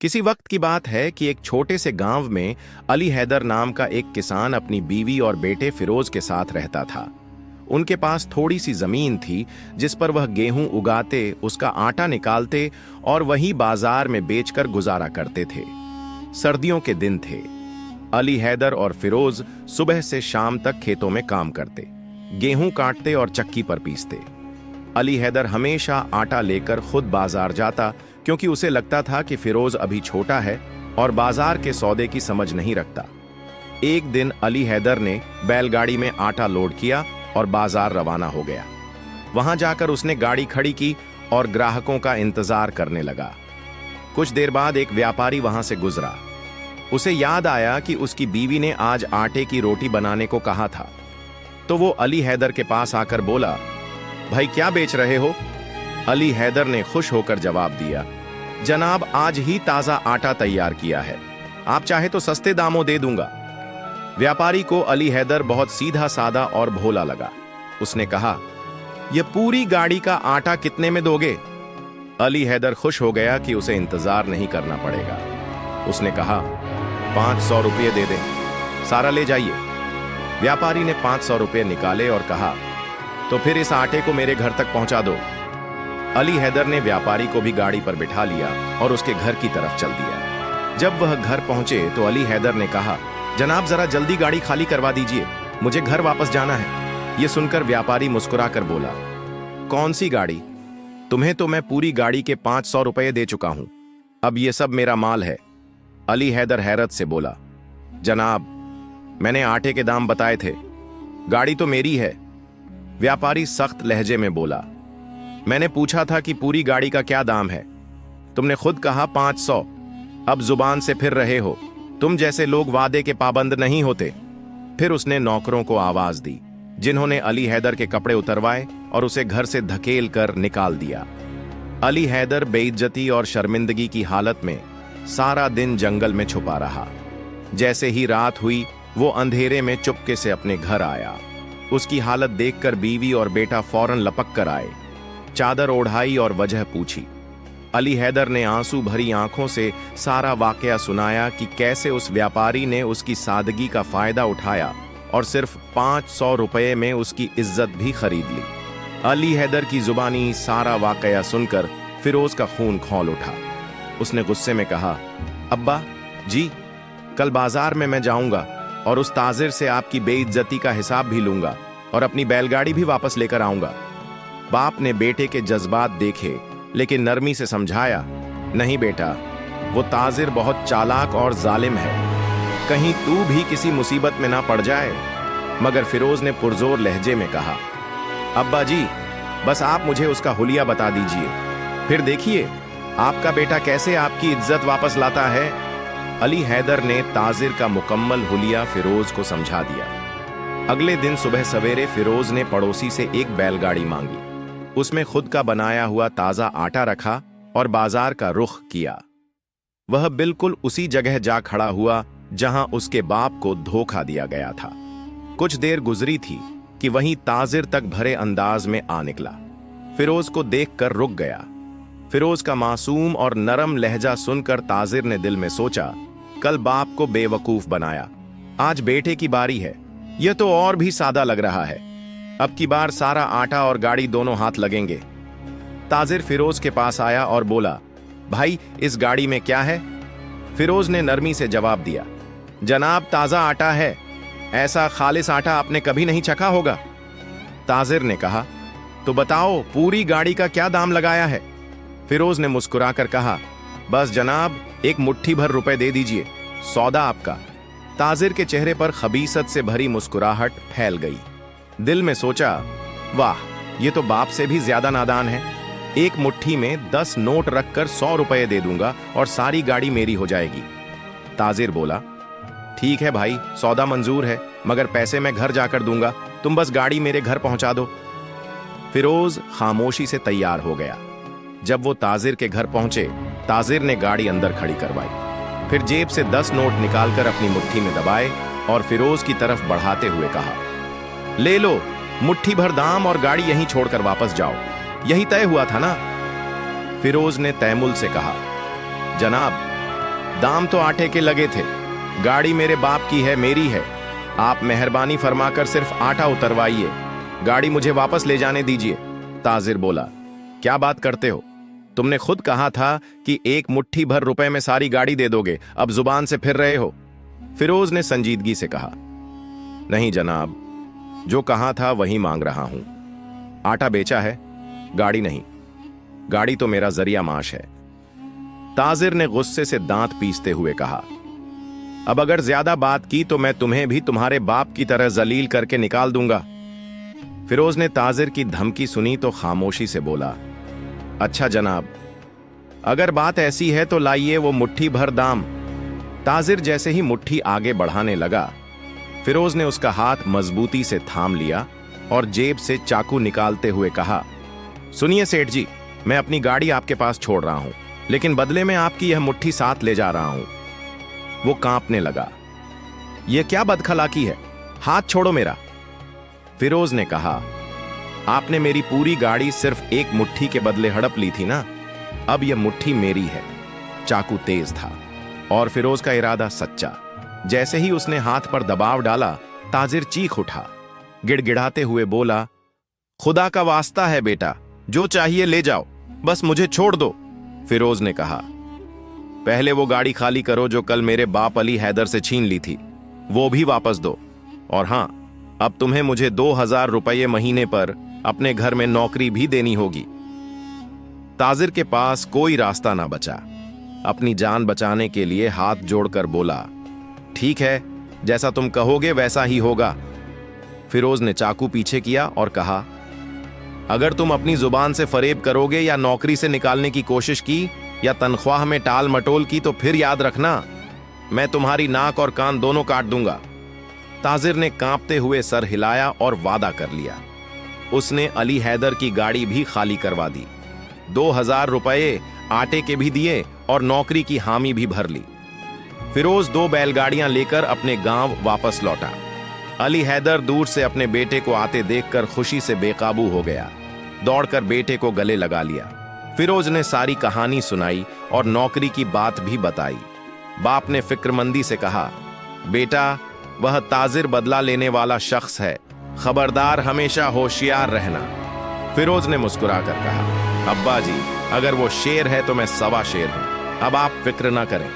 किसी वक्त की बात है कि एक छोटे से गांव में अली हैदर नाम का एक किसान अपनी बीवी और बेटे फिरोज के साथ रहता था। उनके पास थोड़ी सी जमीन थी जिस पर वह गेहूं उगाते, उसका आटा निकालते और वहीं बाजार में बेचकर गुजारा करते थे। सर्दियों के दिन थे। अली हैदर और फिरोज सुबह से शाम तक खेतों में काम करते, गेहूं काटते और चक्की पर पीसते। अली हैदर हमेशा आटा लेकर खुद बाजार जाता क्योंकि उसे लगता था कि फिरोज अभी छोटा है और बाजार के सौदे की समझ नहीं रखता। एक दिन अली हैदर ने बैलगाड़ी में आटा लोड किया और बाजार रवाना हो गया। वहां जाकर उसने गाड़ी खड़ी की और ग्राहकों का इंतजार करने लगा। कुछ देर बाद एक व्यापारी वहां से गुजरा। उसे याद आया कि उसकी बीवी ने आज आटे की रोटी बनाने को कहा था, तो वो अली हैदर के पास आकर बोला, भाई क्या बेच रहे हो? अली हैदर ने खुश होकर जवाब दिया, जनाब आज ही ताजा आटा तैयार किया है, आप चाहे तो सस्ते दामों दे दूंगा। व्यापारी को अली हैदर बहुत सीधा साधा और भोला लगा। उसने कहा, यह पूरी गाड़ी का आटा कितने में दोगे? अली हैदर खुश हो गया कि उसे इंतजार नहीं करना पड़ेगा। उसने कहा, 500 रुपये दे दें, सारा ले जाइए। व्यापारी ने 500 रुपये निकाले और कहा, तो फिर इस आटे को मेरे घर तक पहुंचा दो। अली हैदर ने व्यापारी को भी गाड़ी पर बिठा लिया और उसके घर की तरफ चल दिया। जब वह घर पहुंचे तो अली हैदर ने कहा, जनाब जरा जल्दी गाड़ी खाली करवा दीजिए, मुझे घर वापस जाना है। यह सुनकर व्यापारी मुस्कुराकर बोला, कौन सी गाड़ी? तुम्हें तो मैं पूरी गाड़ी के 500 रुपये दे चुका हूं, अब यह सब मेरा माल है। अली हैदर हैरत से बोला, जनाब मैंने आटे के दाम बताए थे, गाड़ी तो मेरी है। व्यापारी सख्त लहजे में बोला, मैंने पूछा था कि पूरी गाड़ी का क्या दाम है, तुमने खुद कहा 500, अब जुबान से फिर रहे हो, तुम जैसे लोग वादे के पाबंद नहीं होते। फिर उसने नौकरों को आवाज दी, जिन्होंने अली हैदर के कपड़े उतरवाए और उसे घर से धकेल कर निकाल दिया। अली हैदर बेइज्जती और शर्मिंदगी की हालत में सारा दिन जंगल में छुपा रहा। जैसे ही रात हुई वो अंधेरे में चुपके से अपने घर आया। उसकी हालत देखकर बीवी और बेटा फौरन लपक कर आए, चादर ओढ़ाई और वजह पूछी। अली हैदर ने आंसू भरी आंखों से सारा वाकया सुनाया कि कैसे उस व्यापारी ने उसकी सादगी का फायदा उठाया और सिर्फ 500 रुपये में उसकी इज्जत भी खरीद ली। अली हैदर की जुबानी सारा वाकया सुनकर फिरोज का खून खौल उठा। उसने गुस्से में कहा, अब्बा जी, कल बाजार में मैं जाऊंगा और उस ताजिर से आपकी बेइज्जती का हिसाब भी लूंगा और अपनी बैलगाड़ी भी वापस लेकर आऊंगा। बाप ने बेटे के जज्बात देखे लेकिन नरमी से समझाया, नहीं बेटा, वो ताजिर बहुत चालाक और जालिम है, कहीं तू भी किसी मुसीबत में ना पड़ जाए। मगर फिरोज ने पुरजोर लहजे में कहा, अब्बा जी बस आप मुझे उसका हुलिया बता दीजिए, फिर देखिए आपका बेटा कैसे आपकी इज्जत वापस लाता है। अली हैदर ने ताजिर का मुकम्मल हुलिया फिरोज को समझा दिया। अगले दिन सुबह सवेरे फिरोज ने पड़ोसी से एक बैलगाड़ी मांगी। उसमें खुद का बनाया हुआ ताजा आटा रखा और बाजार का रुख किया। वह बिल्कुल उसी जगह जा खड़ा हुआ जहां उसके बाप को धोखा दिया गया था। कुछ देर गुजरी थी कि वहीं ताजिर तक भरे अंदाज में आ निकला। फिरोज को देखकर रुक गया। फिरोज का मासूम और नरम लहजा सुनकर ताजिर ने दिल में सोचा, कल बाप को बेवकूफ बनाया, आज बेटे की बारी है, यह तो और भी सादा लग रहा है, अब की बार सारा आटा और गाड़ी दोनों हाथ लगेंगे। ताजिर फिरोज के पास आया और बोला, भाई इस गाड़ी में क्या है? फिरोज ने नरमी से जवाब दिया, जनाब ताजा आटा है, ऐसा खालिस आटा आपने कभी नहीं चखा होगा। ताजिर ने कहा, तो बताओ पूरी गाड़ी का क्या दाम लगाया है? फिरोज ने मुस्कुराकर कहा, बस जनाब एक मुट्ठी भर रुपए दे दीजिए, सौदा आपका। ताजिर के चेहरे पर खबीसत से भरी मुस्कुराहट फैल गई। दिल में सोचा, वाह ये तो बाप से भी ज्यादा नादान है, एक मुट्ठी में 10 नोट रखकर 100 रुपये दे दूंगा और सारी गाड़ी मेरी हो जाएगी। ताजिर बोला, ठीक है भाई, सौदा मंजूर है, मगर पैसे मैं घर जाकर दूंगा, तुम बस गाड़ी मेरे घर पहुंचा दो। फिरोज खामोशी से तैयार हो गया। जब वो ताजिर के घर पहुंचे, ताजिर ने गाड़ी अंदर खड़ी करवाई, फिर जेब से 10 नोट निकालकर अपनी मुट्ठी में दबाए और फिरोज की तरफ बढ़ाते हुए कहा, ले लो, मुट्ठी भर दाम और गाड़ी यहीं छोड़कर वापस जाओ, यही तय हुआ था ना? फिरोज ने तैमुल से कहा, जनाब दाम तो आटे के लगे थे। गाड़ी मेरे बाप की है, मेरी है। आप मेहरबानी फरमाकर सिर्फ आटा उतरवाइए, गाड़ी मुझे वापस ले जाने दीजिए। ताजिर बोला, क्या बात करते हो? तुमने खुद कहा था कि एक मुट्ठी भर रुपए में सारी गाड़ी दे दोगे, अब जुबान से फिर रहे हो। फिरोज ने संजीदगी से कहा, नहीं जनाब, जो कहा था वही मांग रहा हूं। आटा बेचा है, गाड़ी नहीं। गाड़ी तो मेरा जरिया माश है। ताजिर ने गुस्से से दांत पीसते हुए कहा, अब अगर ज्यादा बात की तो मैं तुम्हें भी तुम्हारे बाप की तरह जलील करके निकाल दूंगा। फिरोज ने ताजिर की धमकी सुनी तो खामोशी से बोला, अच्छा जनाब, अगर बात ऐसी है तो लाइए वो मुट्ठी भर दाम। ताजिर जैसे ही मुट्ठी आगे बढ़ाने लगा, फिरोज ने उसका हाथ मजबूती से थाम लिया और जेब से चाकू निकालते हुए कहा, सुनिए सेठ जी, मैं अपनी गाड़ी आपके पास छोड़ रहा हूं, लेकिन बदले में आपकी यह मुट्ठी साथ ले जा रहा हूं। वो कांपने लगा, यह क्या बदखलाकी है, हाथ छोड़ो मेरा। फिरोज ने कहा, आपने मेरी पूरी गाड़ी सिर्फ एक मुट्ठी के बदले हड़प ली थी ना, अब यह मुट्ठी मेरी है। चाकू तेज था और फिरोज का इरादा सच्चा। जैसे ही उसने हाथ पर दबाव डाला, ताजिर चीख उठा, गिड़गिड़ाते हुए बोला, खुदा का वास्ता है बेटा, जो चाहिए ले जाओ, बस मुझे छोड़ दो। फिरोज ने कहा, पहले वो गाड़ी खाली करो जो कल मेरे बाप अली हैदर से छीन ली थी, वो भी वापस दो। और हां, अब तुम्हें मुझे 2000 रुपये महीने पर अपने घर में नौकरी भी देनी होगी। ताजिर के पास कोई रास्ता ना बचा। अपनी जान बचाने के लिए हाथ जोड़कर बोला, ठीक है, जैसा तुम कहोगे वैसा ही होगा। फिरोज ने चाकू पीछे किया और कहा, अगर तुम अपनी जुबान से फरेब करोगे या नौकरी से निकालने की कोशिश की या तनख्वाह में टाल मटोल की तो फिर याद रखना, मैं तुम्हारी नाक और कान दोनों काट दूंगा। ताजिर ने कांपते हुए सर हिलाया और वादा कर लिया। उसने अली हैदर की गाड़ी भी खाली करवा दी, 2000 रुपये आटे के भी दिए और नौकरी की हामी भी भर ली। फिरोज 2 बैलगाड़ियां लेकर अपने गांव वापस लौटा। अली हैदर दूर से अपने बेटे को आते देखकर खुशी से बेकाबू हो गया, दौड़कर बेटे को गले लगा लिया। फिरोज ने सारी कहानी सुनाई और नौकरी की बात भी बताई। बाप ने फिक्रमंदी से कहा, बेटा, वह ताजिर बदला लेने वाला शख्स है, खबरदार, हमेशा होशियार रहना। फिरोज ने मुस्कुराकर कहा, अब्बा जी, अगर वो शेर है तो मैं सवा शेर हूं, अब आप फिक्र ना करें।